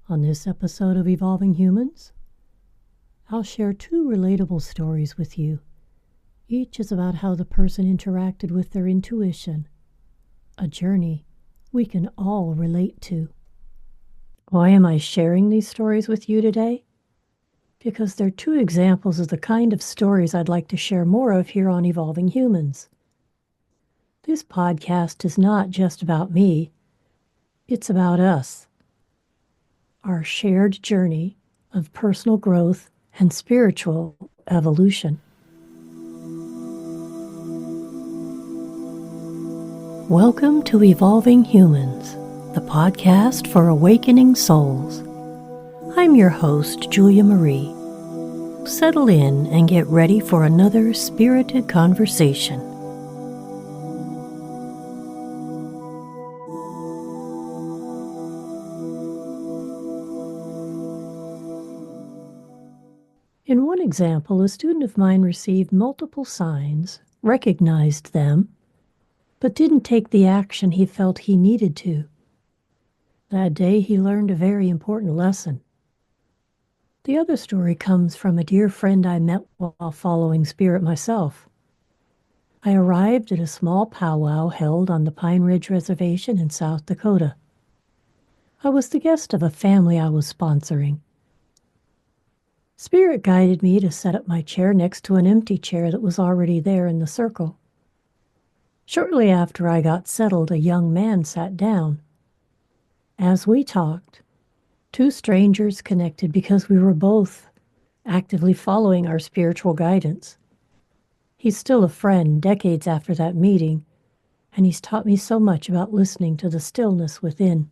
On this episode of Evolving Humans, I'll share two relatable stories with you. Each is about how the person interacted with their intuition, a journey we can all relate to. Why am I sharing these stories with you today? Because they're two examples of the kind of stories I'd like to share more of here on Evolving Humans. This podcast is not just about me, it's about us. Our shared journey of personal growth and spiritual evolution. Welcome to Evolving Humans, the podcast for awakening souls. I'm your host, Julia Marie. Settle in and get ready for another spirited conversation. In one example, a student of mine received multiple signs, recognized them, but didn't take the action he felt he needed to. That day, he learned a very important lesson. The other story comes from a dear friend I met while following Spirit myself. I arrived at a small powwow held on the Pine Ridge Reservation in South Dakota. I was the guest of a family I was sponsoring. Spirit guided me to set up my chair next to an empty chair that was already there in the circle. Shortly after I got settled, a young man sat down. As we talked, two strangers connected because we were both actively following our spiritual guidance. He's still a friend decades after that meeting, and he's taught me so much about listening to the stillness within.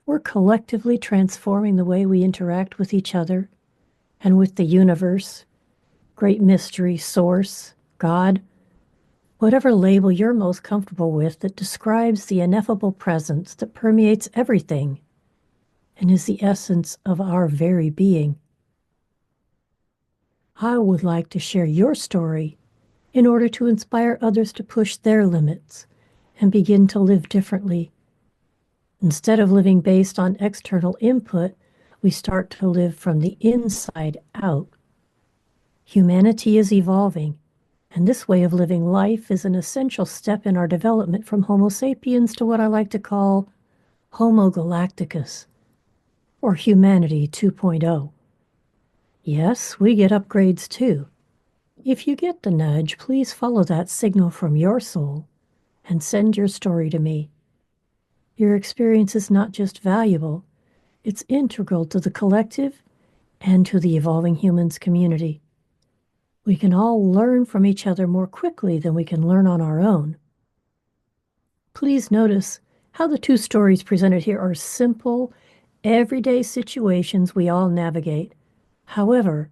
We're collectively transforming the way we interact with each other and with the universe, great mystery, source, God, whatever label you're most comfortable with that describes the ineffable presence that permeates everything and is the essence of our very being. I would like to share your story in order to inspire others to push their limits and begin to live differently. Instead of living based on external input, we start to live from the inside out. Humanity is evolving, and this way of living life is an essential step in our development from Homo sapiens to what I like to call Homo galacticus, or Humanity 2.0. Yes, we get upgrades too. If you get the nudge, please follow that signal from your soul and send your story to me. Your experience is not just valuable, it's integral to the collective and to the Evolving Humans community. We can all learn from each other more quickly than we can learn on our own. Please notice how the two stories presented here are simple, everyday situations we all navigate. However,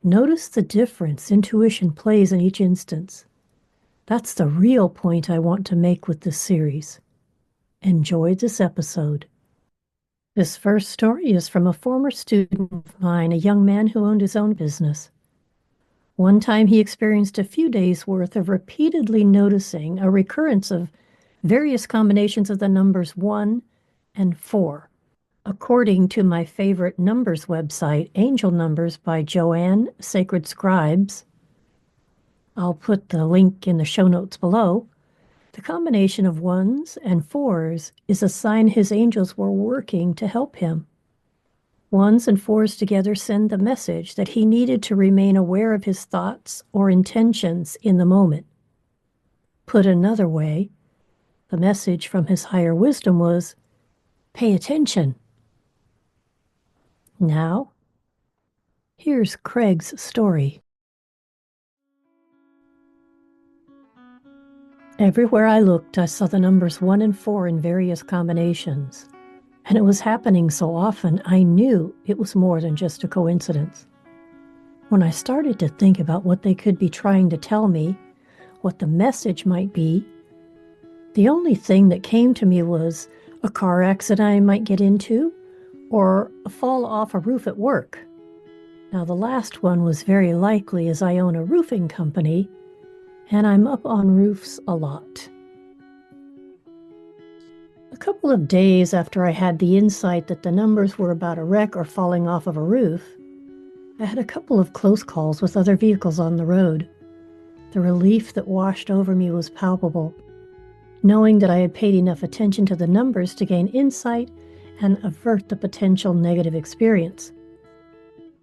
notice the difference intuition plays in each instance. That's the real point I want to make with this series. Enjoy this episode. This first story is from a former student of mine, a young man who owned his own business. One time he experienced a few days' worth of repeatedly noticing a recurrence of various combinations of the numbers 1 and 4. According to my favorite numbers website, Angel Numbers by Joanne Sacred Scribes, I'll put the link in the show notes below, the combination of 1s and 4s is a sign his angels were working to help him. 1s and 4s together send the message that he needed to remain aware of his thoughts or intentions in the moment. Put another way, the message from his higher wisdom was, pay attention. Now, here's Craig's story. Everywhere I looked, I saw the numbers 1 and 4 in various combinations, and it was happening so often I knew it was more than just a coincidence. When I started to think about what they could be trying to tell me, what the message might be, the only thing that came to me was a car accident I might get into, or a fall off a roof at work. Now, the last one was very likely as I own a roofing company, and I'm up on roofs a lot. A couple of days after I had the insight that the numbers were about a wreck or falling off of a roof, I had a couple of close calls with other vehicles on the road. The relief that washed over me was palpable, knowing that I had paid enough attention to the numbers to gain insight and avert the potential negative experience.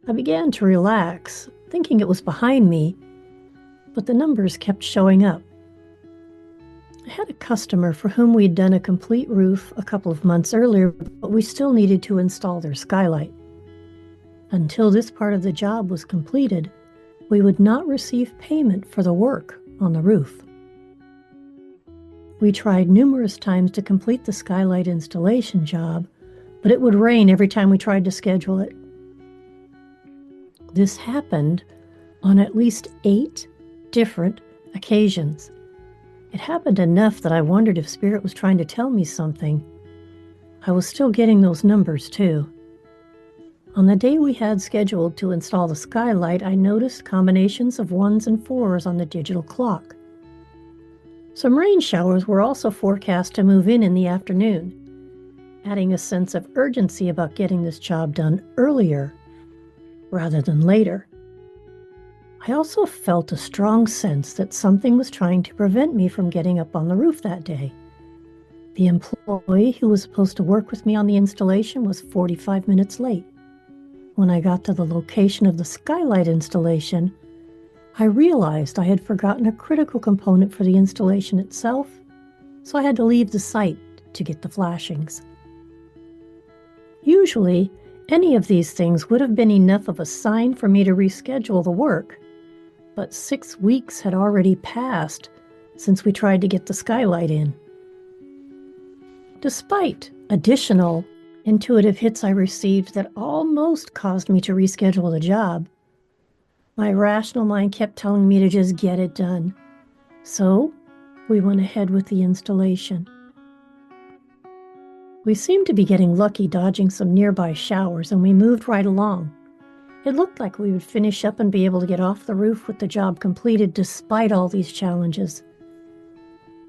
I began to relax, thinking it was behind me, but the numbers kept showing up. I had a customer for whom we'd done a complete roof a couple of months earlier, but we still needed to install their skylight. Until this part of the job was completed, we would not receive payment for the work on the roof. We tried numerous times to complete the skylight installation job, but it would rain every time we tried to schedule it. This happened on at least 8 different occasions. It happened enough that I wondered if Spirit was trying to tell me something. I was still getting those numbers too. On the day we had scheduled to install the skylight, I noticed combinations of 1s and 4s on the digital clock. Some rain showers were also forecast to move in the afternoon, adding a sense of urgency about getting this job done earlier rather than later. I also felt a strong sense that something was trying to prevent me from getting up on the roof that day. The employee who was supposed to work with me on the installation was 45 minutes late. When I got to the location of the skylight installation, I realized I had forgotten a critical component for the installation itself, so I had to leave the site to get the flashings. Usually, any of these things would have been enough of a sign for me to reschedule the work, but 6 weeks had already passed since we tried to get the skylight in. Despite additional intuitive hits I received that almost caused me to reschedule the job, my rational mind kept telling me to just get it done. So we went ahead with the installation. We seemed to be getting lucky dodging some nearby showers, and we moved right along. It looked like we would finish up and be able to get off the roof with the job completed despite all these challenges.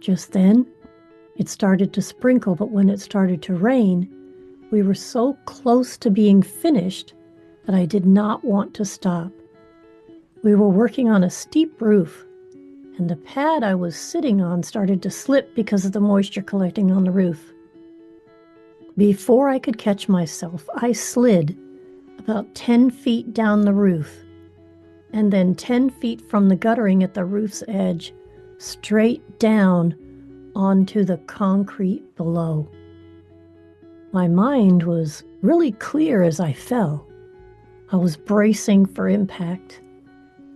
Just then, it started to sprinkle, but when it started to rain, we were so close to being finished that I did not want to stop. We were working on a steep roof, and the pad I was sitting on started to slip because of the moisture collecting on the roof. Before I could catch myself, I slid about 10 feet down the roof, and then 10 feet from the guttering at the roof's edge, straight down onto the concrete below. My mind was really clear as I fell. I was bracing for impact.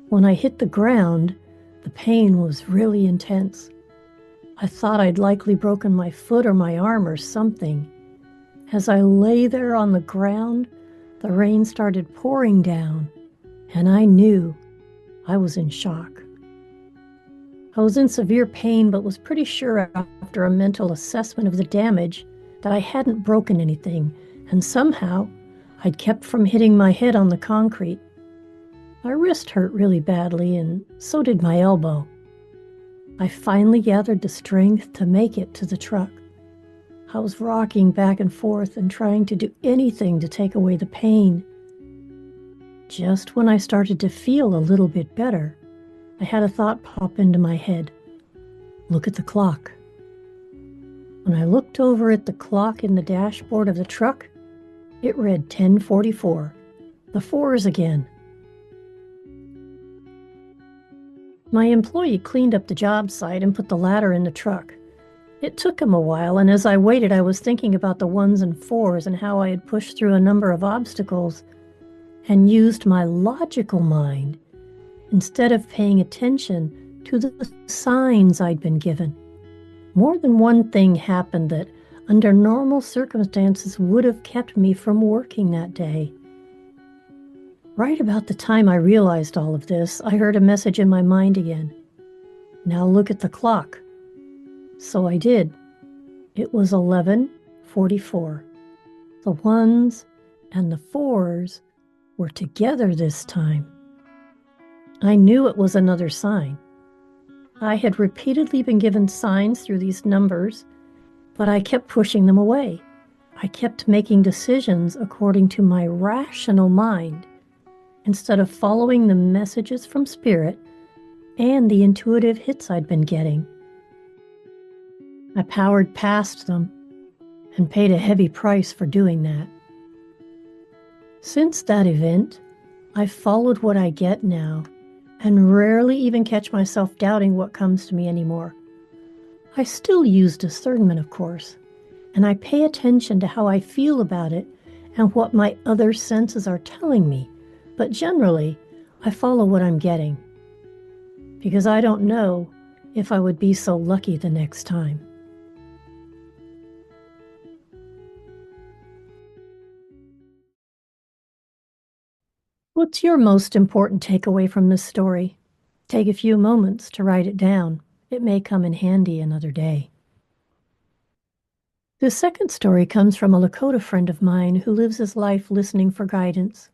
When I hit the ground, the pain was really intense. I thought I'd likely broken my foot or my arm or something. As I lay there on the ground, the rain started pouring down, and I knew I was in shock. I was in severe pain, but was pretty sure after a mental assessment of the damage that I hadn't broken anything, and somehow I'd kept from hitting my head on the concrete. My wrist hurt really badly, and so did my elbow. I finally gathered the strength to make it to the truck. I was rocking back and forth and trying to do anything to take away the pain. Just when I started to feel a little bit better, I had a thought pop into my head. Look at the clock. When I looked over at the clock in the dashboard of the truck, it read 10:44. The 4s again. My employee cleaned up the job site and put the ladder in the truck. It took him a while, and as I waited, I was thinking about the 1s and 4s and how I had pushed through a number of obstacles and used my logical mind instead of paying attention to the signs I'd been given. More than one thing happened that, under normal circumstances, would have kept me from working that day. Right about the time I realized all of this, I heard a message in my mind again. Now look at the clock. So I did. It was 11:44. The 1s and the 4s were together this time. I knew it was another sign. I had repeatedly been given signs through these numbers, But I kept pushing them away. I kept making decisions according to my rational mind instead of following the messages from Spirit and the intuitive hits I'd been getting. I powered past them and paid a heavy price for doing that. Since that event, I've followed what I get now and rarely even catch myself doubting what comes to me anymore. I still use discernment, of course, and I pay attention to how I feel about it and what my other senses are telling me, but generally, I follow what I'm getting, because I don't know if I would be so lucky the next time. What's your most important takeaway from this story? Take a few moments to write it down. It may come in handy another day. The second story comes from a Lakota friend of mine who lives his life listening for guidance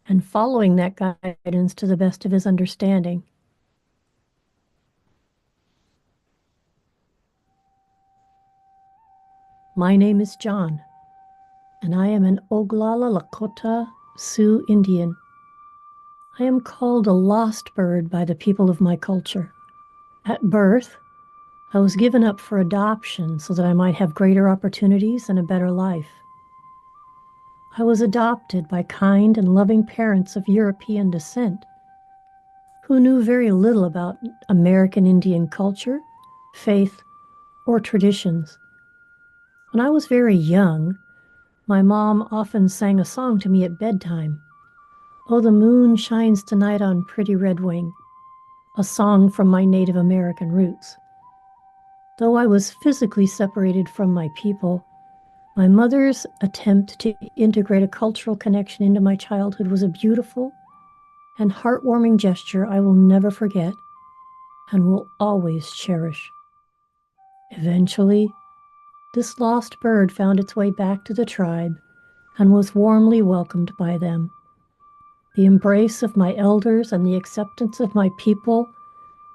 and following that guidance to the best of his understanding. My name is John, and I am an Oglala Lakota Sioux Indian. I am called a lost bird by the people of my culture. At birth, I was given up for adoption so that I might have greater opportunities and a better life. I was adopted by kind and loving parents of European descent who knew very little about American Indian culture, faith, or traditions. When I was very young, my mom often sang a song to me at bedtime. "Oh, the moon shines tonight on Pretty Red Wing," a song from my Native American roots. Though I was physically separated from my people, my mother's attempt to integrate a cultural connection into my childhood was a beautiful and heartwarming gesture I will never forget and will always cherish. Eventually, this lost bird found its way back to the tribe and was warmly welcomed by them. The embrace of my elders and the acceptance of my people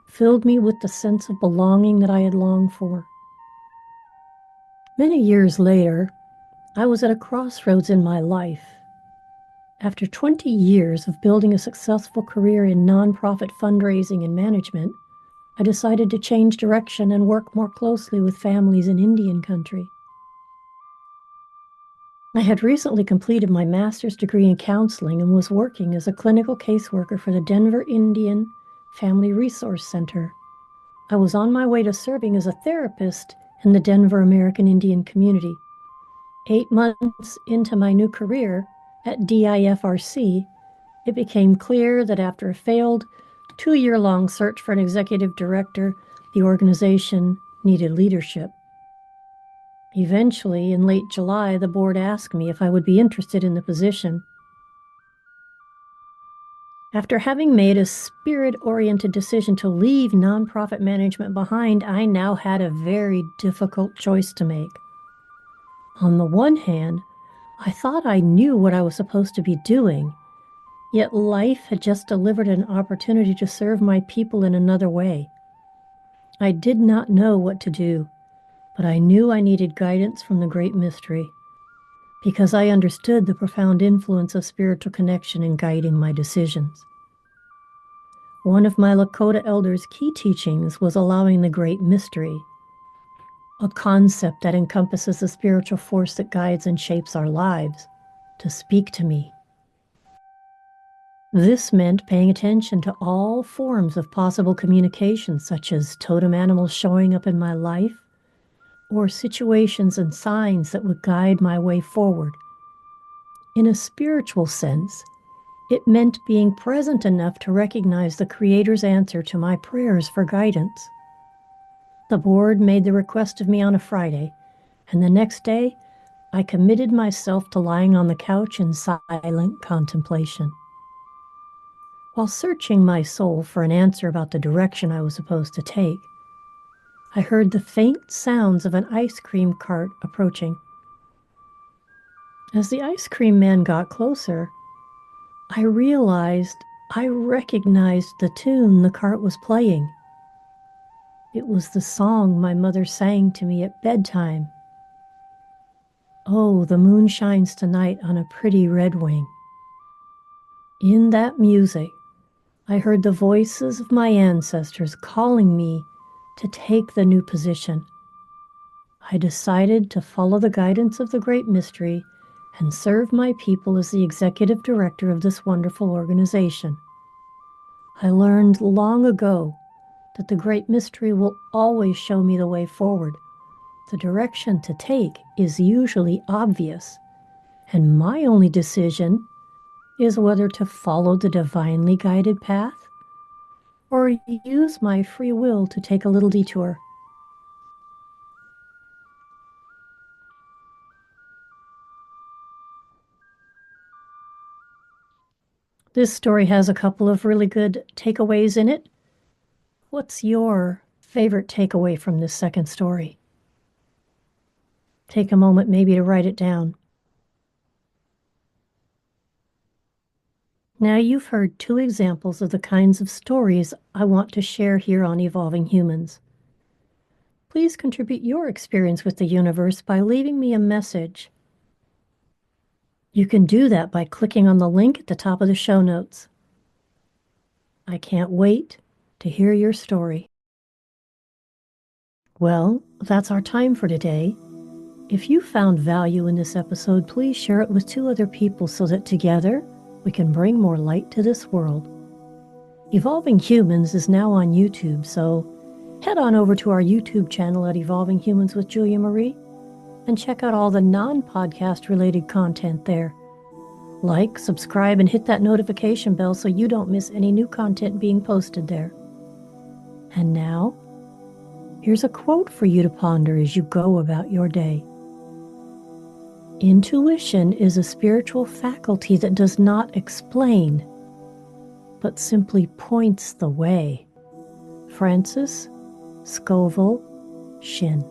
filled me with the sense of belonging that I had longed for. Many years later, I was at a crossroads in my life. After 20 years of building a successful career in nonprofit fundraising and management, I decided to change direction and work more closely with families in Indian country. I had recently completed my master's degree in counseling and was working as a clinical caseworker for the Denver Indian Family Resource Center. I was on my way to serving as a therapist in the Denver American Indian community. 8 months into my new career at DIFRC, it became clear that after a failed 2-year-long search for an executive director, the organization needed leadership. Eventually, in late July, the board asked me if I would be interested in the position. After having made a spirit-oriented decision to leave nonprofit management behind, I now had a very difficult choice to make. On the one hand, I thought I knew what I was supposed to be doing, yet life had just delivered an opportunity to serve my people in another way. I did not know what to do, but I knew I needed guidance from the Great Mystery, because I understood the profound influence of spiritual connection in guiding my decisions. One of my Lakota elders' key teachings was allowing the Great Mystery, a concept that encompasses the spiritual force that guides and shapes our lives, to speak to me. This meant paying attention to all forms of possible communication, such as totem animals showing up in my life, or situations and signs that would guide my way forward. In a spiritual sense, it meant being present enough to recognize the Creator's answer to my prayers for guidance. The board made the request of me on a Friday, and the next day, I committed myself to lying on the couch in silent contemplation. While searching my soul for an answer about the direction I was supposed to take, I heard the faint sounds of an ice cream cart approaching. As the ice cream man got closer, I realized I recognized the tune the cart was playing. It was the song my mother sang to me at bedtime Oh, the moon shines tonight on a pretty red wing. In that music, I heard the voices of my ancestors calling me to take the new position. I decided to follow the guidance of the Great Mystery and serve my people as the executive director of this wonderful organization. I learned long ago that the Great Mystery will always show me the way forward. The direction to take is usually obvious, and my only decision is whether to follow the divinely guided path or use my free will to take a little detour. This story has a couple of really good takeaways in it. What's your favorite takeaway from this second story? Take a moment maybe to write it down. Now you've heard two examples of the kinds of stories I want to share here on Evolving Humans. Please contribute your experience with the universe by leaving me a message. You can do that by clicking on the link at the top of the show notes. I can't wait to hear your story. Well, that's our time for today. If you found value in this episode, please share it with two other people so that together we can bring more light to this world. Evolving Humans is now on YouTube, so head on over to our YouTube channel at Evolving Humans with Julia Marie and check out all the non-podcast related content there. Like, subscribe, and hit that notification bell so you don't miss any new content being posted there. And now, here's a quote for you to ponder as you go about your day. Intuition is a spiritual faculty that does not explain, but simply points the way. Francis Scoville Shin.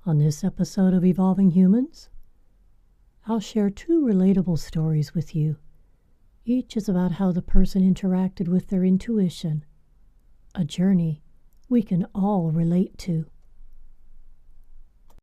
On this episode of Evolving Humans, I'll share 2 relatable stories with you. Each is about how the person interacted with their intuition, a journey we can all relate to.